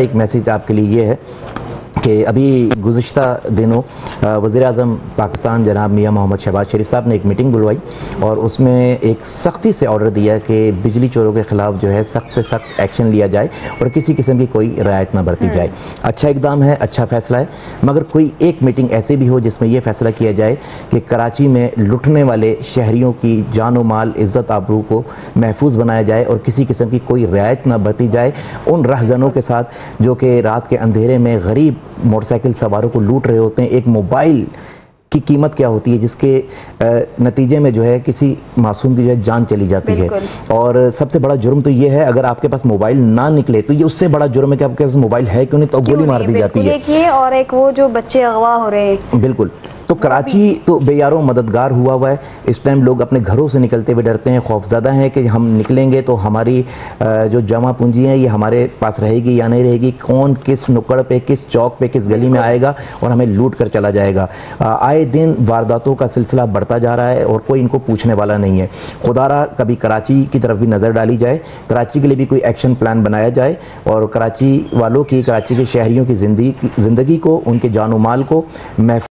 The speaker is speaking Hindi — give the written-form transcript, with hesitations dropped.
एक मैसेज आपके लिए ये है कि अभी गुज़िश्ता दिनों वज़ीर-ए-आज़म पाकिस्तान जनाब मियां मोहम्मद शहबाज शरीफ साहब ने एक मीटिंग बुलवाई और उसमें एक सख्ती से ऑर्डर दिया कि बिजली चोरों के ख़िलाफ़ जो है सख्त से सख्त एक्शन लिया जाए और किसी किस्म की कोई रियायत ना बरती जाए। अच्छा इकदाम है, अच्छा फ़ैसला है, मगर कोई एक मीटिंग ऐसे भी हो जिसमें यह फ़ैसला किया जाए कि कराची में लुटने वाले शहरियों की जान व माल, इज़्ज़त आबरू को महफूज बनाया जाए और किसी किस्म की कोई रियायत ना बरती जाए उन रहज़नों के साथ जो कि रात के अंधेरे में गरीब मोटरसाइकिल सवारों को लूट रहे होते हैं। एक मोबाइल की कीमत क्या होती है जिसके नतीजे में जो है किसी मासूम की जो है जान चली जाती है। और सबसे बड़ा जुर्म तो ये है, अगर आपके पास मोबाइल ना निकले तो ये उससे बड़ा जुर्म है कि आपके पास मोबाइल है क्यों नहीं, तो गोली मार दी जाती है। एक ये और एक वो जो बच्चे अगवा हो रहे हैं। बिल्कुल। तो कराची तो बेयारों मददगार हुआ है। इस टाइम लोग अपने घरों से निकलते हुए डरते हैं, खौफज़दा हैं कि हम निकलेंगे तो हमारी जो जमा पूंजी है ये हमारे पास रहेगी या नहीं रहेगी, कौन किस नुक्कड़ पे, किस चौक पे, किस गली में आएगा और हमें लूट कर चला जाएगा। आए दिन वारदातों का सिलसिला बढ़ता जा रहा है और कोई इनको पूछने वाला नहीं है। खुदारा कभी कराची की तरफ भी नज़र डाली जाए, कराची के लिए भी कोई एक्शन प्लान बनाया जाए और कराची वालों की, कराची के शहरियों की ज़िंदगी को, उनके जान व माल को महफूज